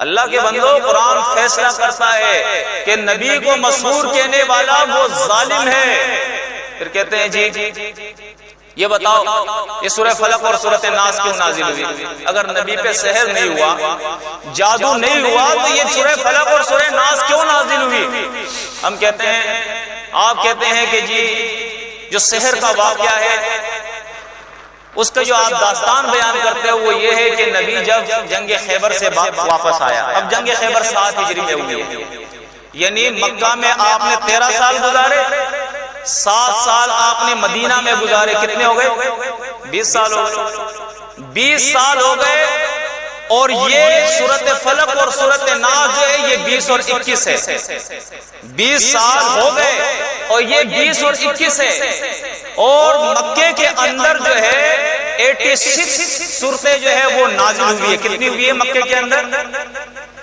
اللہ کے بندو، قرآن فیصلہ کرتا ہے کہ نبی کو مسحور کہنے والا وہ ظالم ہے۔ پھر کہتے ہیں جی یہ بتاؤ یہ سورہ فلق اور سورۃ ناس کیوں نازل ہوئی؟ اگر نبی پہ سحر نہیں ہوا، جادو نہیں ہوا، تو یہ سورہ فلق اور سورہ ناس کیوں نازل ہوئی؟ ہم کہتے ہیں، آپ کہتے ہیں کہ جی جو سحر کا واقعہ ہے اس کا جو آپ داستان بیان کرتے ہو وہ یہ ہے کہ نبی جب جنگ خیبر سے واپس آیا، اب جنگ خیبر 7 ہجری میں ہوئی ہے، یعنی مکہ میں آپ نے 13 سال گزارے، 7 سال آپ نے مدینہ میں گزارے، کتنے ہو گئے؟ 20 سال ہو گئے، 20 سال ہو گئے، اور یہ سورۃ فلق اور سورۃ ناس جو ہے یہ 20 اور 21 ہے، 20 سال ہو گئے اور یہ 20 اور 21 ہے، اور مکے کے اندر جو ہے 86 صورتیں جو ہے وہ نازل ہوئی ہے۔ کتنی ہوئی ہے مکے کے اندر؟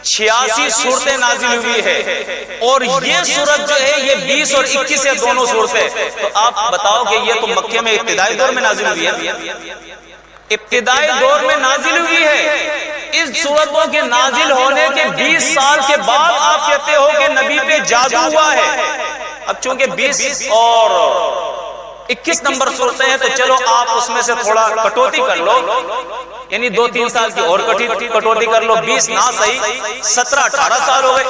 86 صورتیں نازل ہوئی ہے، اور یہ صورت جو ہے یہ 20 اور 21 ہے، دونوں صورتیں۔ تو آپ بتاؤ کہ یہ تو مکے میں ابتدائی دور میں نازل ہوئی ہے، ابتدائی دور میں نازل ہوئی ہے۔ اس صورتوں کے نازل ہونے کے 20 سال کے بعد آپ کہتے ہو کہ نبی پہ جادو ہوا ہے۔ اب چونکہ 20 اور 21 نمبر صورتیں ہیں تو چلو آپ اس میں سے تھوڑا کٹوتی کر لو، یعنی 2-3 سال کی اور کٹوتی کر لو، 20 نہ صحیح 17-18 سال ہو گئے،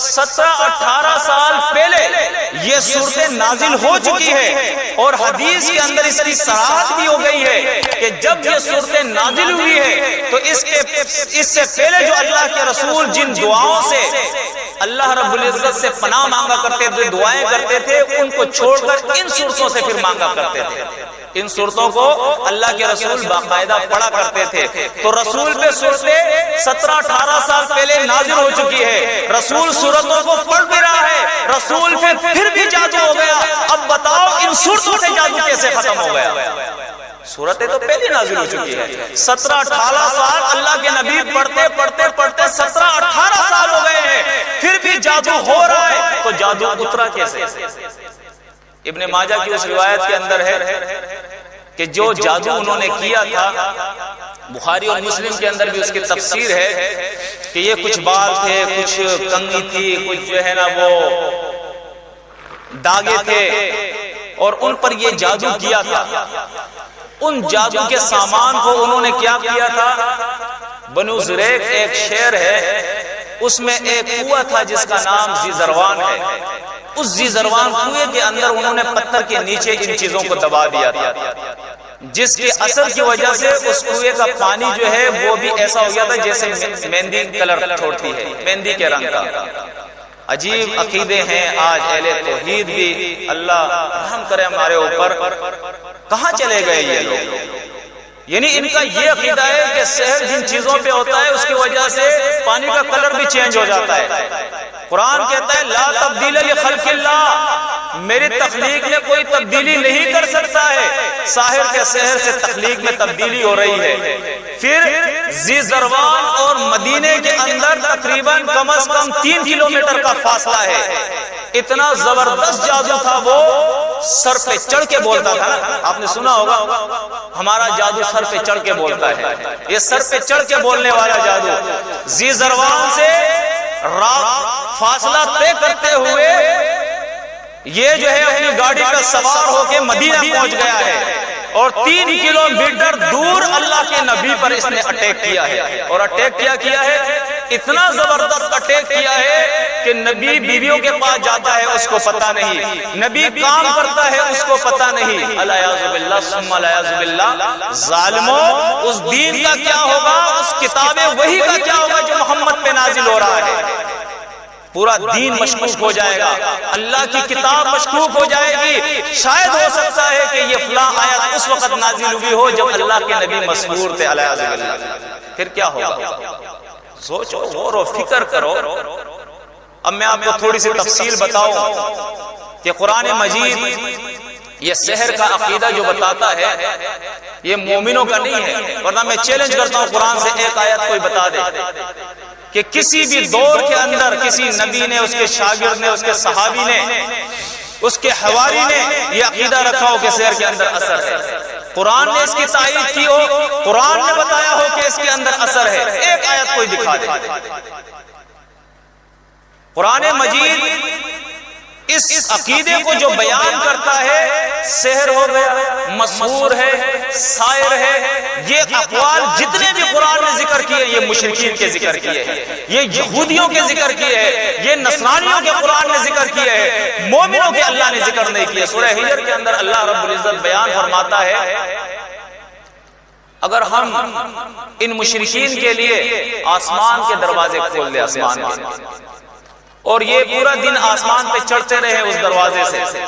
17-18 سال پہلے یہ صورتیں نازل ہو چکی ہے، اور حدیث کے اندر اس کی صراحت بھی ہو گئی ہے کہ جب یہ صورتیں نازل ہوئی ہے تو اس سے پہلے جو اللہ کے رسول جن دعاؤں سے اللہ رب العزت سے پناہ مانگا کرتے تھے، دعائیں کرتے تھے، ان کو چھوڑ کر ان صورتوں سے پھر مانگا کرتے تھے۔ ان صورتوں کو اللہ کے رسول باقاعدہ پڑھا کرتے تھے، تو رسول پہ صورتیں 17-18 سال پہلے نازل ہو چکی ہے، رسول صورتوں کو پڑھ بھی رہا ہے، رسول پھر بھی جادو ہو گیا۔ اب بتاؤ ان صورتوں سے جادو کیسے ختم ہو گیا؟ صورتیں تو پہلے نازل ہو چکی ہے، 17-18 سال اللہ کے نبی پڑھتے 17-18 سال ہو گئے ہیں، پھر بھی جادو ہو رہا ہے، تو جادو اترا کیسے؟ ابن ماجہ کی اس روایت کے اندر ہے کہ جو جادو انہوں نے کیا تھا، بخاری اور مسلم کے اندر بھی اس کی تفسیر ہے کہ یہ کچھ بال تھے، کچھ کنگھی تھی، کچھ جو ہے نا وہ داغے تھے، اور ان پر یہ جادو کیا تھا۔ ان جادو کے سامان کو انہوں نے کیا کیا تھا؟ بنو زریق ایک شہر ہے، اس میں ایک کنواں تھا جس کا نام زیزروان ہے، اس زیزروان کنویں کے اندر انہوں نے پتھر کے نیچے ان چیزوں کو دبا دیا تھا، جس کے اثر کی وجہ سے اس کنویں کا پانی جو ہے وہ بھی ایسا ہو گیا تھا جیسے مہندی کلر چھوڑتی ہے، مہندی کے رنگ کا۔ عجیب عقیدے ہیں آج اہل توحید بھی، اللہ رحم کرے ہمارے اوپر، کہاں چلے گئے یہ لوگ؟ یعنی ان کا یہ عقیدہ ہے کہ سحر جن چیزوں پہ ہوتا ہے اس کی وجہ سے پانی کا کلر بھی چینج ہو جاتا ہے۔ قرآن کہتا ہے لا تبدیل لخلق اللہ، میری تخلیق میں کوئی تبدیلی نہیں کر سکتا ہے۔ ساحر کے سحر سے تخلیق میں تبدیلی ہو رہی ہے۔ پھر زیزروان اور مدینے کے اندر تقریباً کم از کم 3 کلومیٹر کا فاصلہ ہے۔ اتنا زبردست جادو تھا، وہ سر پہ چڑھ کے بولتا تھا۔ آپ نے سنا ہوگا ہمارا جادو سر پہ چڑھ کے بولتا ہے، یہ سر پہ چڑھ کے بولنے والا جادو۔ زیزروان سے فاصلہ طے کرتے ہوئے یہ جو ہے اپنی گاڑی پر سوار ہو کے مدینہ پہنچ گیا ہے، اور 3 کلومیٹر دور اللہ کے نبی پر اس نے اٹیک کیا ہے، اور اٹیک کیا ہے اتنا زبردست اٹیک کیا ہے کہ نبی بیویوں کے پاس جاتا ہے اس کو پتہ نہیں، نبی کام کرتا ہے اس کو پتہ نہیں۔ الیاذ باللہ ثم الیاذ باللہ، ظالموں اس دین کا کیا ہوگا، اس کتاب وحی کا کیا ہوگا جو محمد پہ نازل ہو رہا ہے؟ پورا دین مشکوک ہو جائے گا، اللہ کی کتاب مشکوک ہو جائے گی۔ شاید ہو سکتا ہے کہ یہ فلاں آیت اس وقت نازل ہوئی ہو جب اللہ کے نبی مسحور تھے، الیاذ باللہ، پھر کیا ہوگا؟ سوچو، غور و فکر کرو۔ اب میں آپ کو تھوڑی سی تفصیل بتاؤں کہ قرآن مجید یہ سحر کا عقیدہ جو بتاتا ہے یہ مومنوں کا نہیں ہے، ورنہ میں چیلنج کرتا ہوں قرآن سے ایک آیت کوئی بتا دے کہ کسی بھی دور کے اندر کسی نبی نے، اس کے شاگرد نے، اس کے صحابی نے، اس کے حواری نے یہ عقیدہ رکھا ہو کہ سحر کے اندر اثر ہے۔ قرآن نے اس کی تائید کی ہو، قرآن نے بتایا ہو کہ اس کے اندر اثر ہے، ایک آیت کوئی دکھا دے۔ قرآن مجید اس عقیدے کو جو بیان کرتا ہے، سحر ہو گیا، مسحور ہے، ساحر ہے، یہ اقوال جتنے بھی قرآن نے ذکر کیے یہ مشرکین کے ذکر کیے ہیں، یہ یہودیوں کے ذکر کیے ہیں، یہ نصرانیوں کے قرآن نے ذکر کیے ہیں، مومنوں کے اللہ نے ذکر نہیں کیے۔ سورہ ہجر کے اندر اللہ رب العزت بیان فرماتا ہے اگر ہم ان مشرکین کے لیے آسمان کے دروازے کھول دیں، آسمان کے، اور یہ پورا دن آسمان پہ چڑھتے رہے اس دروازے سے،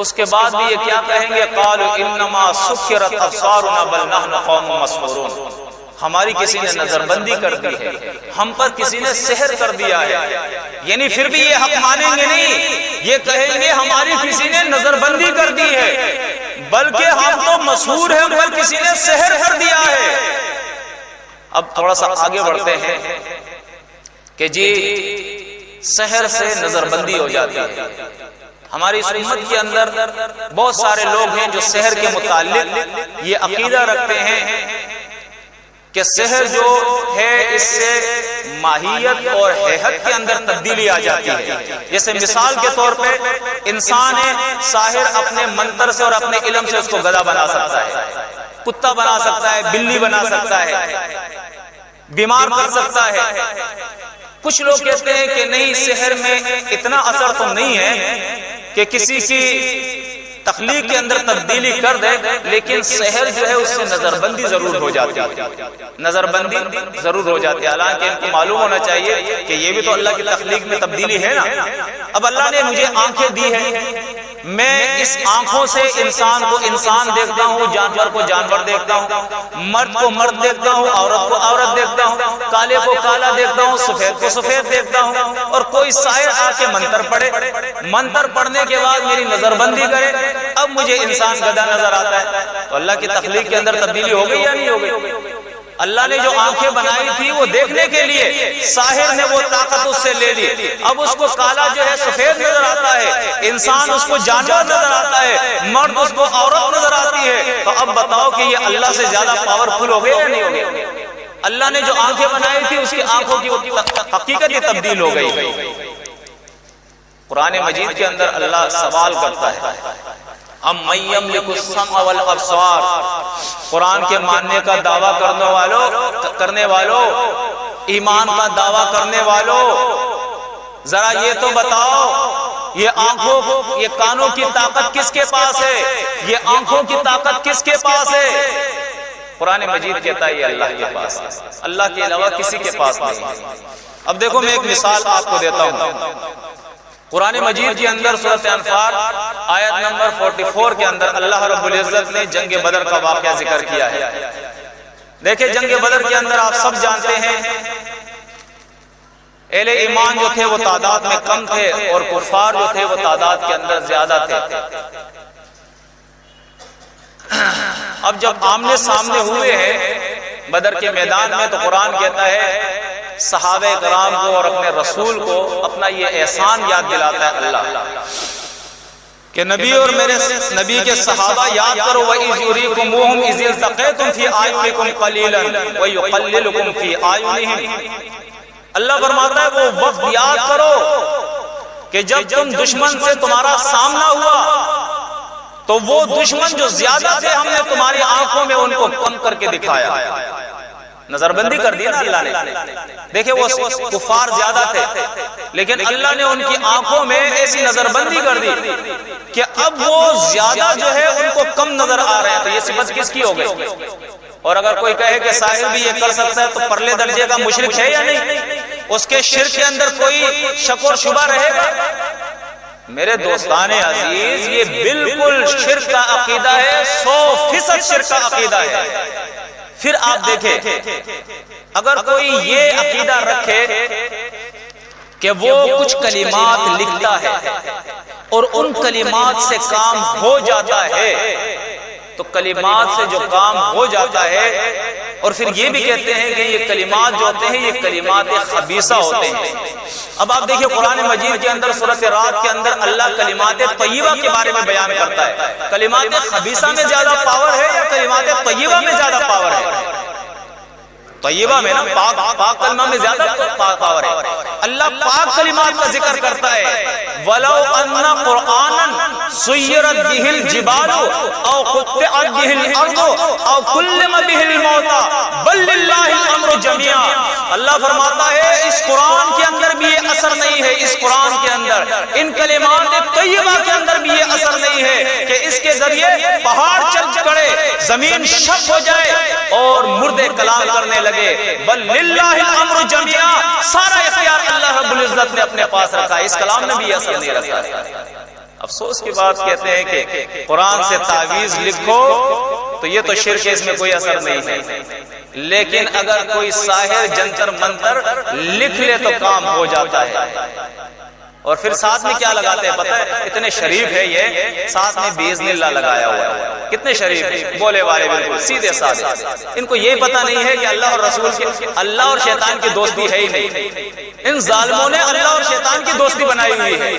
اس کے بعد بھی یہ کیا کہیں گے؟ قالوا انما سکرت ابصارنا بل نحن قوم مسحورون، ہماری کسی نے نظر بندی کر دی ہے، ہم پر کسی نے سحر کر دیا ہے۔ یعنی پھر بھی یہ حق مانیں گے نہیں، یہ کہیں گے ہماری کسی نے نظر بندی کر دی ہے، بلکہ ہم تو مسحور ہیں، ہم پر کسی نے سحر کر دیا ہے۔ اب تھوڑا سا آگے بڑھتے ہیں کہ جی سحر سے نظر بندی ہو جاتی ہے۔ ہماری اس امت کے اندر بہت سارے لوگ ہیں جو سحر کے متعلق یہ عقیدہ رکھتے ہیں کہ سحر جو ہے اس سے ماہیت اور حیثیت کے اندر تبدیلی آ جاتی ہے۔ جیسے مثال کے طور پہ انسان ساحر اپنے منتر سے اور اپنے علم سے اس کو گدھا بنا سکتا ہے، کتا بنا سکتا ہے، بلی بنا سکتا ہے، بیمار کر سکتا ہے۔ کچھ لوگ کہتے ہیں کہ نہیں، سحر میں اتنا اثر تو نہیں ہے کہ کسی کی تخلیق کے اندر تبدیلی کر دے، لیکن سحر جو ہے اس سے نظر بندی ضرور ہو جاتی ہے، نظر بندی ضرور ہو جاتی ہے۔ حالانکہ ان کو معلوم ہونا چاہیے کہ یہ بھی تو اللہ کی تخلیق میں تبدیلی ہے نا۔ اب اللہ نے مجھے آنکھیں دی ہیں، میں اس آنکھوں سے انسان کو انسان دیکھتا ہوں، جانور کو جانور دیکھتا ہوں، مرد کو مرد دیکھتا ہوں، عورت کو عورت دیکھتا ہوں، کالے کو کالا دیکھتا ہوں، سفید کو سفید دیکھتا ہوں۔ اور کوئی ساحر آ کے منتر پڑھے، منتر پڑھنے کے بعد میری نظر بندی کرے، اب مجھے انسان گدھا نظر آتا ہے۔ تو اللہ کی تخلیق کے اندر تبدیلی ہو گئی یا نہیں ہو گئی؟ اللہ نے جو آنکھیں بنائی تھی وہ دیکھنے کے لیے، ساحر نے وہ طاقت اس سے لے لی، اب اس کو کالا جو ہے سفید نظر آتا ہے، انسان اس کو جانور نظر آتا ہے، مرد اس کو عورت نظر آتی ہے۔ تو اب بتاؤ کہ یہ اللہ سے زیادہ پاورفل ہو گئے یا نہیں ہو گئے؟ اللہ نے جو آنکھیں بنائی تھی اس کی آنکھوں کی حقیقت ہی تبدیل ہو گئی۔ قرآن مجید کے اندر اللہ سوال کرتا ہے، ام من یملک السمع والابصار، قرآن کے ماننے کا دعویٰ کرنے والوں، ایمان کا دعویٰ کرنے والوں، ذرا یہ تو بتاؤ یہ آنکھوں یہ کانوں کی طاقت کس کے پاس ہے، یہ آنکھوں کی طاقت کس کے پاس ہے؟ قرآن مجید کہتا ہے یہ اللہ کے پاس ہے، اللہ کے علاوہ کسی کے پاس نہیں ہے۔ اب دیکھو میں ایک مثال آپ کو دیتا ہوں۔ قرآن مجید کے اندر سورۃ انفال آیت نمبر 44 کے اندر اللہ رب العزت نے جنگ بدر کا واقعہ ذکر کیا ہے۔ دیکھیں جنگ بدر کے اندر آپ سب جانتے ہیں اہل ایمان جو تھے وہ تعداد میں کم تھے اور کفار جو تھے وہ تعداد کے اندر زیادہ تھے۔ اب جب آمنے سامنے ہوئے ہیں بدر کے میدان میں تو قرآن کہتا ہے صحابہ کرام کو اور اپنے رسول کو اپنا یہ احسان یاد دلاتا ہے اللہ کہ نبی اور میرے نبی کے صحابہ یاد کرو وَإِذْ يُرِيكُمُوهُمْ إِذْ الْتَقَيْتُمْ فِي أَعْيُنِكُمْ قَلِيلًا وَيُقَلِّلُكُمْ فِي أَعْيُنِهِمْ۔ اللہ فرماتا ہے وہ وقت یاد کرو کہ جب تم دشمن سے تمہارا سامنا ہوا تو وہ دشمن جو زیادہ تھے ہم نے تمہاری آنکھوں میں ان کو کم کر کے دکھایا، نظر بندی کر دی نا اللہ نے۔ دیکھیں وہ کفار زیادہ تھے لیکن اللہ نے ان کی آنکھوں میں ایسی نظر بندی کر دی کہ اب وہ زیادہ جو ہے ان کو کم نظر آ رہے ہیں۔ تو یہ صفت کس کی ہو گئی؟ اور اگر کوئی کہے کہ ساحر بھی یہ کر سکتا ہے تو پرلے درجے کا مشرک ہے یا نہیں؟ اس کے شرک کے اندر کوئی شک اور شبہ رہے گا؟ میرے دوستان عزیز یہ بالکل شرک کا عقیدہ ہے، 100% شرک کا عقیدہ ہے۔ پھر آپ دیکھیں اگر کوئی یہ عقیدہ رکھے کہ وہ کچھ کلمات لکھتا ہے اور ان کلمات سے کام ہو جاتا ہے، تو کلمات سے جو کام ہو جاتا ہے اور پھر یہ بھی کہتے ہیں کہ یہ کلمات جو ہوتے ہیں یہ کلمات خبیثہ ہوتے ہیں۔ اب آپ دیکھیں قرآن مجید کے اندر سورۃ رعد کے اندر اللہ کلمات طیبہ کے بارے میں بیان کرتا ہے۔ کلمات خبیثہ میں زیادہ پاور ہے یا کلمات طیبہ میں زیادہ پاور ہے؟ طیبہ میں نا، پاک کلمہ میں زیادہ پاور ہے۔ اللہ پاک کلمات کا ذکر کرتا ہے، وَلَوْ أَنَّ قُرْآنًا سُيِّرَتْ بِهِ الْجِبَالُ أَوْ قُطِّعَتْ بِهِ الْأَرْضُ أَوْ كُلِّمَ بِهِ الْمَوْتَىٰ بَل لِلَّهِ الْأَمْرُ جَمِيعًا۔ اللہ فرماتا ہے اس قرآن کے اندر بھی یہ اثر نہیں ہے، اس قرآن کے اندر، ان کلمات طیبہ کے اندر بھی یہ اثر نہیں ہے کہ اس کے ذریعے پہاڑ چل پڑے، زمین شق ہو جائے اور مردے کلام کرنے لگے۔ بل للہ الامر جميعا، سارا اختیار اللہ رب العزت نے اپنے پاس رکھا ہے، اس کلام نے بھی اثر نہیں رکھا ہے۔ افسوس کی بات کہتے ہیں کہ قرآن سے تعویذ لکھو تو یہ تو شرک ہے، اس میں کوئی اثر نہیں ہے، لیکن اگر کوئی ساحر جنتر منتر لکھ لے تو کام ہو جاتا ہے۔ اور پھر ساتھ میں کیا لگاتے ہیں پتہ ہے؟ اتنے شریف ہے یہ، ساتھ میں باذن اللہ لگایا ہوا ہے۔ کتنے شریف ہیں، بولے والے، بالکل سیدھے سادے۔ ان کو یہ پتہ نہیں ہے کہ اللہ اور رسول کی، اللہ اور شیطان کی دوستی ہے ہی نہیں۔ ان ظالموں نے اللہ اور شیطان کی دوستی بنائی ہوئی ہے،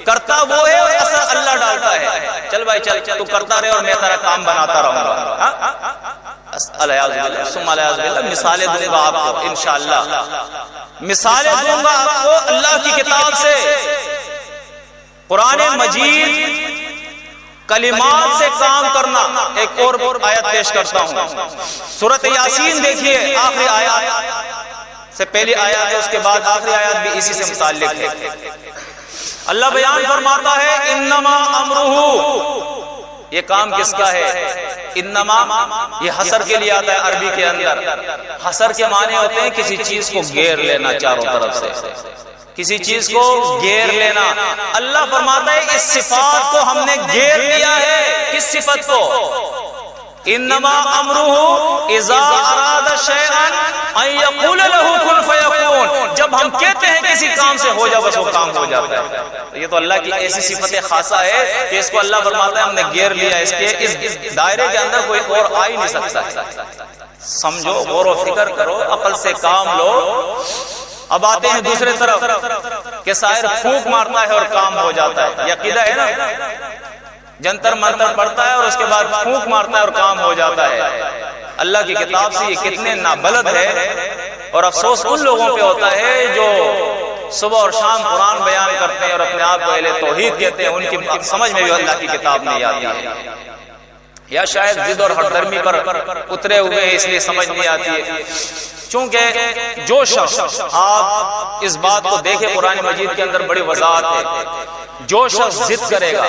کرتا وہ ہے اور اثر اللہ ڈالتا ہے۔ چل بھائی چل، تو کرتا رہے اور میں تیرا کام بناتا رہوں گا۔ مثالیں دوں گا آپ کو انشاءاللہ، مثالیں دوں گا آپ کو اللہ کی کتاب سے، قرآن مجید کلمات سے کام کرنا۔ ایک اور آیت پیش کرتا ہوں، سورۃ یاسین دیکھیے، آخری آیت سے پہلی آیت ہے، اس کے بعد آخری آیت بھی اسی سے متعلق ہے۔ اللہ بیان فرماتا ہے انما امرہ، یہ کام کس کا ہے؟ انما یہ حصر کے لیے آتا ہے عربی کے اندر۔ حصر کے معنی ہوتے ہیں کسی چیز کو گھیر لینا چاروں طرف سے، کسی چیز کو گھیر لینا۔ اللہ فرماتا ہے اس صفات کو ہم نے گھیر لیا ہے۔ کس صفت کو؟ انما امرہ اذا اراد شیئا ان یقول له کن فیکون، جب ہم کہتے ہیں کسی کام سے ہو جا بس وہ کام ہو جاتا ہے۔ یہ تو اللہ کی ایسی صفت خاصہ ہے کہ اس کو اللہ فرماتا ہے ہم نے گھیر لیا، اس کے اس دائرے کے اندر کوئی اور آ ہی نہیں سکتا۔ سمجھو، غور و فکر کرو، عقل سے کام لو۔ اب آتے ہیں دوسرے طرف کہ شاعر پھونک مارتا ہے اور کام ہو جاتا ہے، یہ عقیدہ ہے نا، جنتر منتر پڑھتا ہے اور اس کے بعد پھونک مارتا ہے اور کام ہو جاتا ہے۔ اللہ کی کتاب سے یہ کتنے نابلد ہے، اور افسوس ان لوگوں پہ ہوتا ہے جو صبح اور شام قرآن بیان کرتے ہیں اور اپنے آپ کو اہل توحید کہتے ہیں، ان کی سمجھ میں بھی اللہ کی کتاب نہیں آتی ہے، یا شاید ضد اور ہردرمی پر اترے ہوئے ہیں اس لیے سمجھ نہیں آتی ہے۔ چونکہ جو شخص، آپ اس بات کو دیکھیں قرآن مجید کے اندر بڑی وضاحت ہے، جو شخص ضد کرے گا،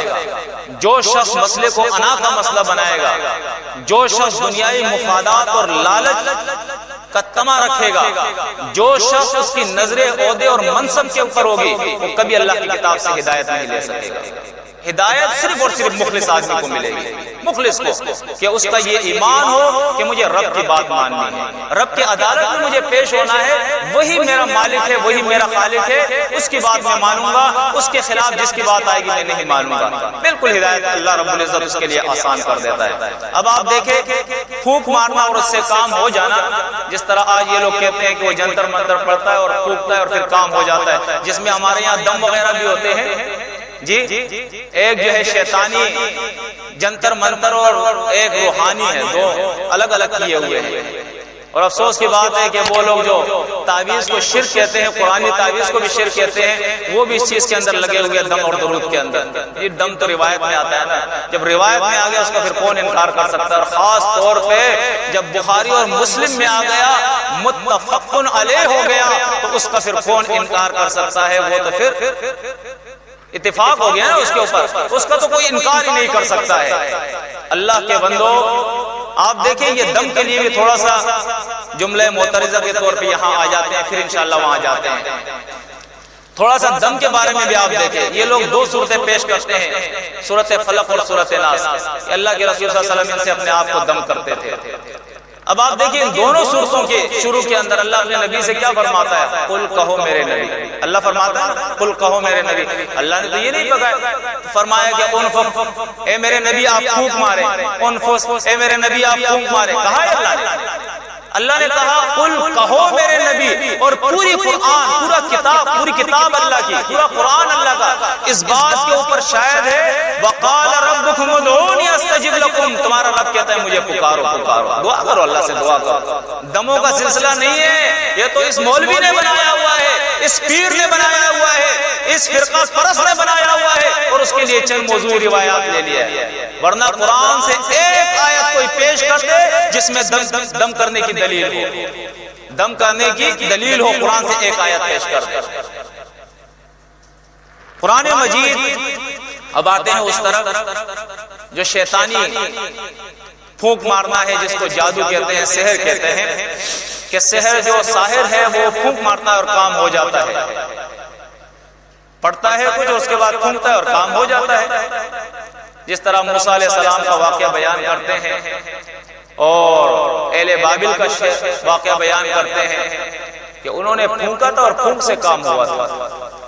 جو شخص مسئلے کو انا کا مسئلہ بنائے گا، جو شخص دنیائی مفادات اور لالچ کا تما رکھے گا، جو شخص اس کی نظریں عہدے اور منصب کے اوپر ہوگی، وہ کبھی اللہ کی کتاب سے ہدایت نہیں لے سکے گا۔ ہدایت صرف اور صرف مخلص آدمی کو ملے گی، مخلص کو، کہ اس کا یہ ایمان ہو کہ مجھے رب کی بات ماننی ہے، رب کی عدالت میں مجھے پیش ہونا ہے، وہی میرا مالک ہے، وہی میرا خالق ہے، اس کی بات میں مانوں گا، اس کے خلاف جس کی بات آئے گی میں نہیں مانوں گا۔ بالکل ہدایت اللہ رب العزت اس کے لیے آسان کر دیتا ہے۔ اب آپ دیکھیں پھونک مارنا اور اس سے کام ہو جانا، جس طرح آج یہ لوگ کہتے ہیں کہ وہ جنتر منتر پڑتا ہے اور پھونکتا ہے اور پھر کام ہو جاتا ہے، جس میں ہمارے یہاں دم وغیرہ بھی ہوتے ہیں جی، ایک جو ہے شیطانی جنتر منتر اور ایک روحانی ہے، دو الگ الگ کیے ہوئے ہیں۔ اور افسوس کی بات ہے کہ وہ لوگ جو تعویذ کو شرک کہتے ہیں، قرآنی تعویذ کو بھی شرک کہتے ہیں، وہ بھی اس چیز کے اندر لگے ہوئے دم اور درود کے اندر۔ یہ دم تو روایت میں آتا ہے نا، جب روایت میں آ گیا اس کا پھر کون انکار کر سکتا ہے؟ اور خاص طور پہ جب بخاری اور مسلم میں آ گیا، متفق علیہ ہو گیا، تو اس کا پھر کون انکار کر سکتا ہے؟ وہ تو پھر اتفاق ہو گیا نا اس کے اوپر، اس کا تو کوئی انکار ہی نہیں کر سکتا ہے۔ اللہ کے بندو، آپ دیکھیں یہ دم کے لیے بھی تھوڑا سا جملہ معترضہ کے طور پہ یہاں آ جاتے ہیں، پھر انشاءاللہ وہاں جاتے ہیں۔ تھوڑا سا دم کے بارے میں بھی آپ دیکھیں، یہ لوگ دو صورتیں پیش کرتے ہیں، سورۃ فلق اور سورۃ ناس، کہ اللہ کے رسول صلی اللہ علیہ وسلم سے اپنے آپ کو دم کرتے تھے۔ اب آپ دیکھیں ان دونوں صورتوں کے شروع کے اندر اللہ اپنے نبی سے کیا فرماتا ہے؟ قل کہو میرے نبی۔ اللہ فرماتا ہے قل کہو میرے نبی، اللہ نے تو یہ نہیں فرمایا کہ انفق، اے میرے نبی آپ پھونک مارے، انفس، اے میرے نبی آپ پھونک مارے، کہا ہے اللہ نے؟ اللہ نے کہا قل کہو میرے نبی، اور پوری قرآن، پورا کتاب، پوری کتاب اللہ کی، پورا قرآن اللہ کا اس بات کے اوپر شاہد ہے وقال ربکم ادعونی استجب لکم، تمہارا رب کہتا ہے مجھے پکارو پکارو، دعا کرو، اللہ سے دعا کرو۔ دموں کا سلسلہ نہیں ہے، یہ تو اس مولوی نے بنایا ہوا ہے، اس پیر نے بنایا ہوا ہے، اس فرقہ پرست نے بنایا ہوا ہے، اور اس کے لیے چند موضوع روایات لے لیا ہے، ورنہ قرآن سے ایک آیت کوئی پیش کر دے جس میں دم کرنے کی دلیل ہو، دم کرنے کی دلیل ہو، قرآن سے ایک آیت پیش کر دے۔ قرآن مجید، اب آتے ہیں اس طرف جو شیطانی پھونک مارنا ہے، جس کو جادو کہتے ہیں، سحر کہتے ہیں، کہ سحر جو ساحر ہے وہ پھونک مارتا ہے اور کام ہو جاتا ہے، پڑھتا ہے کچھ اس کے بعد پھونکتا ہے اور کام ہو جاتا ہے۔ جس طرح موسیٰ علیہ السلام کا واقعہ بیان کرتے ہیں اور اہل بابل کا واقعہ بیان کرتے ہیں کہ انہوں نے پھونکا تھا اور پھونک سے کام ہوا تھا۔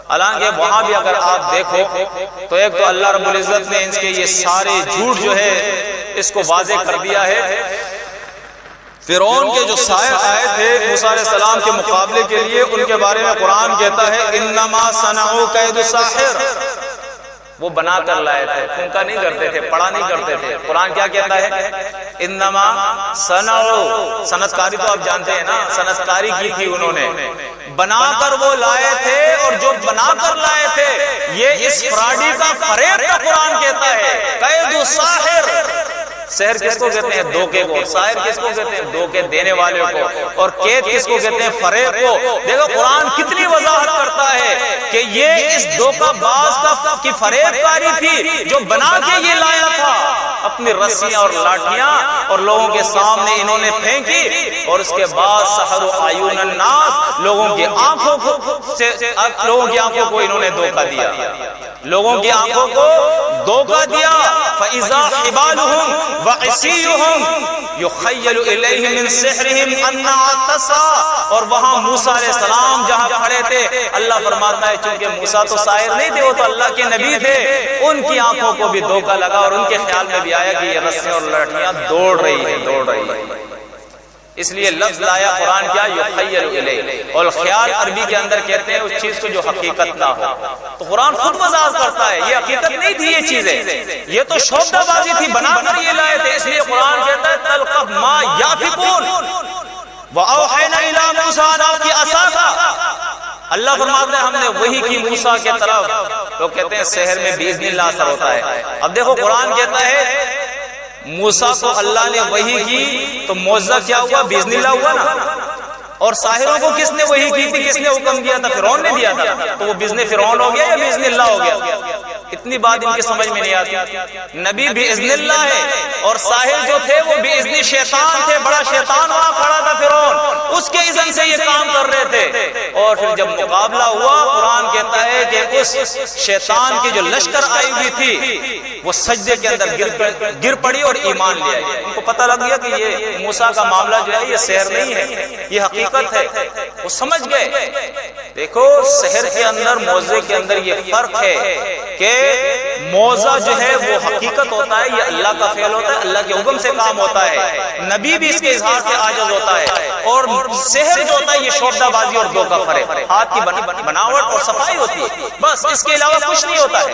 حالانکہ وہاں بھی اگر آپ دیکھو تو ایک تو اللہ رب العزت نے ان کے یہ سارے جھوٹ جو ہے اس کو واضح کر دیا ہے۔ فرعون کے جو سائر آئے تھے موسیٰ علیہ السلام کے مقابلے کے لیے، ان کے بارے میں قرآن کہتا ہے انما صنعوا کید ساحر، وہ بنا کر لائے تھے، پھونکا نہیں کرتے تھے، پڑھا نہیں کرتے تھے۔ قرآن کیا کہتا ہے؟ انما صنعوا، صنعت کاری تو آپ جانتے ہیں نا، صنعت کاری کی تھی انہوں نے، بنا کر وہ لائے تھے، اور جو بنا کر لائے تھے یہ اس فراڈی کا فریب کا قرآن کہتا ہے قید ساحر۔ سحر کس کو کہتے ہیں؟ دھوکے کو۔ ساحر کس کو کہتے ہیں؟ دھوکے دینے والے کو۔ اور قید کس کو کہتے ہیں؟ فریب کو۔ دیکھو قرآن کتنی وضاحت کرتا ہے کہ یہ اس دھوکہ باز کی فریب کاری تھی جو بنا کے یہ لایا تھا، اپنی رسیاں اور لاٹھیاں اور لوگوں کے سامنے انہوں نے پھینکی، اور اس کے بعد سحروا اعین الناس، لوگوں کی آنکھوں کو انہوں نے دھوکہ دیا، لوگوں کی آنکھوں کو دھوکہ دیا۔ فَإِذَا حِبَالُهُمْ وَعِصِيُّهُمْ يُخَيَّلُ إِلَيْهِ مِنْ سِحْرِهِمْ أَنَّهَا تَسْعَىٰ، اور وہاں موسیٰ علیہ السلام جہاں کھڑے تھے، اللہ فرماتا ہے چونکہ موسیٰ تو ساحر نہیں تھے، وہ تو اللہ کے نبی تھے، ان کی آنکھوں کو بھی دھوکہ لگا، اور ان کے خیال میں بھی آیا کہ یہ رسیاں اور لاٹھیاں دوڑ رہی ہیں، دوڑ رہی ہیں۔ اس لیے لفظ لایا قرآن کیا؟ یخیل الیہ، اور خیال عربی کے اندر کہتے ہیں اس چیز کو جو حقیقت نہ ہو۔ تو قرآن خود وضاحت کرتا ہے یہ حقیقت نہیں تھی، یہ چیزیں یہ تو شوبدہ بازی تھی، بنا کر یہ لائے تھے۔ اس لیے قرآن کہتا ہے تلقف ما یافکون واوحینا الی موسیٰ ان القی عصاک، اللہ فرماتا ہے ہم نے وحی کی موسیٰ کے طرف۔ لوگ کہتے ہیں سحر میں باذن اللہ اثر ہوتا ہے، اب دیکھو قرآن کہتا ہے موسیٰ کو اللہ نے وحی کی تو معجزہ کیا ہوا؟ باذن اللہ ہوا نا۔ اور ساحروں کو کس نے وحی کی تھی؟ کس نے حکم دیا تھا؟ فرعون نے دیا تھا، تو وہ باذن فرعون ہو گیا یا باذن اللہ ہو گیا؟ اتنی بات ان کی سمجھ میں نہیں آتی۔ نبی باذن اللہ ہے، اور ساحر جو تھے وہ باذن شیطان تھے، بڑا شیطان وہاں کھڑا تھا فرعون، اس کے اذن سے یہ کام کر رہے تھے۔ اور پھر جب مقابلہ ہوا، قرآن کہتا ہے کہ اس شیطان کی جو لشکر آئی ہوئی تھی وہ سجدے کے اندر گر پڑی اور ایمان لے آئی۔ ان کو پتہ لگ گیا کہ یہ موسیٰ کا معاملہ جو ہے یہ سحر نہیں ہے، یہ حقیقت ہے، وہ سمجھ گئے۔ دیکھو سحر کے اندر، معجزے کے اندر یہ فرق ہے کہ معجزہ جو ہے وہ حقیقت ہوتا ہے، یہ اللہ کا فعل ہوتا ہے، اللہ کے حکم سے کام ہوتا ہے، نبی بھی اس کے اظہار سے عاجز ہوتا ہے۔ اور سحر جو ہوتا ہے یہ شوبدہ بازی اور دھوکہ فریب، ہاتھ کی بناوٹ اور صفائی ہوتی ہے، بس اس کے علاوہ کچھ نہیں ہوتا ہے۔